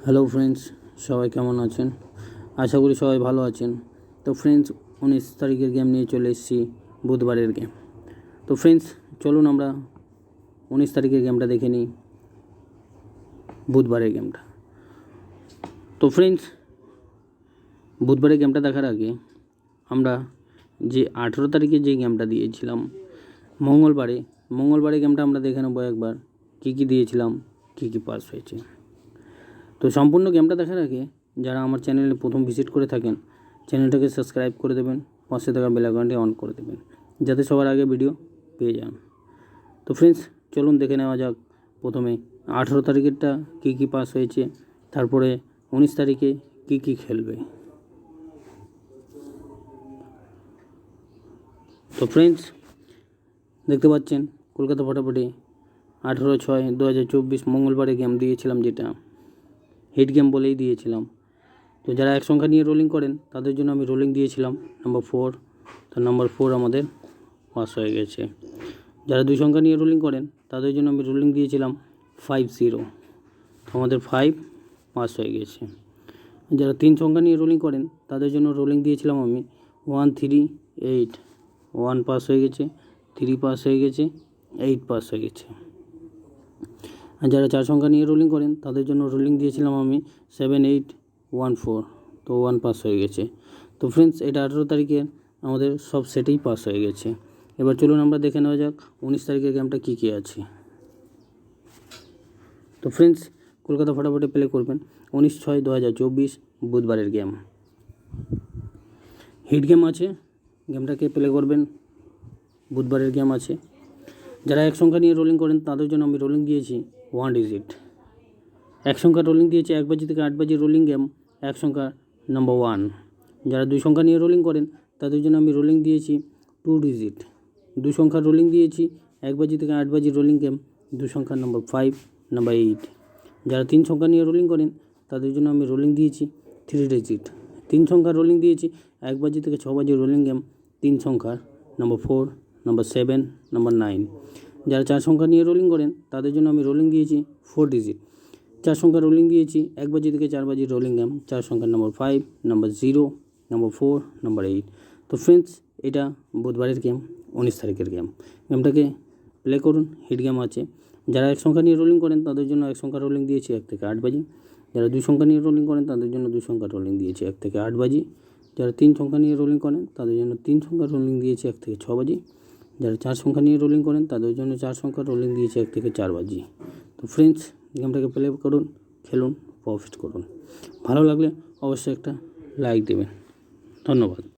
Hello friends, সবাই কেমন আছেন? আশা করি সবাই ভালো আছেন। তো ফ্রেন্ডস, 19 তারিখের গেম নিয়ে চলে এসেছি, বুধবারের গেম। তো ফ্রেন্ডস, চলুন আমরা 19 তারিখের গেমটা দেখে নিই, বুধবারের গেমটা। তো ফ্রেন্ডস, বুধবারের গেমটা দেখার আগে আমরা যে 18 তারিখে যে গেমটা দিয়েছিলাম মঙ্গলবারে গেমটা আমরা দেখে নেবো একবার, কী কী দিয়েছিলাম, কী কী পাস হয়েছে। তো সম্পূর্ণ গেমটা দেখার আগে যারা আমার চ্যানেলে প্রথম ভিজিট করে থাকেন, চ্যানেলটাকে সাবস্ক্রাইব করে দেবেন, পাশে থাকা বেল আইকনটি অন করে দেবেন, যাতে সবার আগে ভিডিও পেয়ে যান। তো ফ্রেন্ডস, চলুন দেখে নেওয়া যাক প্রথমে 18 তারিখেরটা কী কী পাস হয়েছে, তারপরে 19 তারিখে কী কী খেলবে। তো ফ্রেন্ডস, দেখতে পাচ্ছেন কলকাতা ফটাফটি 18/6/2024 মঙ্গলবারে গেম দিয়েছিলাম, যেটা হিট গেম বলেই দিয়েছিলাম। তো যারা এক সংখ্যা নিয়ে রোলিং করেন তাদের জন্য আমি রোলিং দিয়েছিলাম নাম্বার 4। তো নাম্বার 4 আমাদের পাস হয়ে গেছে। যারা 2 সংখ্যা নিয়ে রোলিং করেন তাদের জন্য আমি রোলিং দিয়েছিলাম 50। তো আমাদের 5 পাস হয়ে গেছে। যারা 3 সংখ্যা নিয়ে রোলিং করেন তাদের জন্য রোলিং দিয়েছিলাম আমি 1 3 8। 1 পাস হয়ে গেছে, 3 পাস হয়ে গেছে, 8 পাস হয়ে গেছে। আর যারা 4 সংখ্যা নিয়ে রোলিং করেন তাদের জন্য রোলিং দিয়েছিলাম আমি 7 8 1 4। তো 1 পাস হয়ে গেছে। তো ফ্রেন্ডস, এটা 18 তারিখে আমাদের সব সেটেই পাস হয়ে গেছে। এবার চলুন আমরা দেখে নেওয়া যাক 19 তারিখের গেমটা কী কী আছে। তো ফ্রেন্ডস, কলকাতা ফটাফটে প্লে করবেন 19/6/2024 বুধবারের গেম। হিট গেম আছে, গেমটাকে প্লে করবেন, বুধবারের গেম আছে। যারা এক সংখ্যা নিয়ে রোলিং করেন তাদের জন্য আমি রোলিং দিয়েছি 1 ডিজিট। এক সংখ্যা রোলিং দিয়েছি 1 বাজি থেকে 8 বাজি রোলিং গেম, এক সংখ্যা নাম্বার 1। যারা 2 সংখ্যা নিয়ে রোলিং করেন তাদের জন্য আমি রোলিং দিয়েছি 2 ডিজিট। 2 সংখ্যা রোলিং দিয়েছি 1 বাজি থেকে 8 বাজি রোলিং গেম, 2 সংখ্যা নাম্বার 5 নাম্বার 8। যারা 3 সংখ্যা নিয়ে রোলিং করেন তাদের জন্য আমি রোলিং দিয়েছি 3 ডিজিট। 3 সংখ্যা রোলিং দিয়েছি 1 বাজি থেকে 6 বাজি রোলিং গেম, 3 সংখ্যার নাম্বার 4 নাম্বার 7 নাম্বার 9। যারা 4 সংখ্যা নিয়ে রোলিং করেন তাদের জন্য আমি রোলিং দিয়েছি 4 ডিজিট। 4 সংখ্যা রোলিং দিয়েছি 1 বাজি থেকে 4 বাজি রোলিং গেম, 4 সংখ্যার নাম্বার 5 নাম্বার 0 নাম্বার 4 নাম্বার 8। তো ফ্রেন্ডস, এটা বুধবারের গেম, 19 তারিখের গেম। গেমটাকে প্লে করুন, হিট গেম আছে। যারা 1 সংখ্যা নিয়ে রোলিং করেন তাদের জন্য 1 সংখ্যা রোলিং দিয়েছি 1 থেকে 8 বাজি। যারা 2 সংখ্যা নিয়ে রোলিং করেন তাদের জন্য 2 সংখ্যা রোলিং দিয়েছি 1 থেকে 8 বাজি। যারা 3 সংখ্যা নিয়ে রোলিং করেন তাদের জন্য 3 সংখ্যা রোলিং দিয়েছি 1 থেকে 6 বাজি। যারা 4 সংখ্যা নিয়ে রোলিং করেন তাদের জন্য 4 সংখ্যা রোলিং দিয়েছি 1 থেকে 4 বাজি। তো ফ্রেন্ডস, গেমটাকে প্লে করুন, খেলুন, প্রফিট করুন। ভালো লাগলে অবশ্যই একটা লাইক দেবেন। ধন্যবাদ।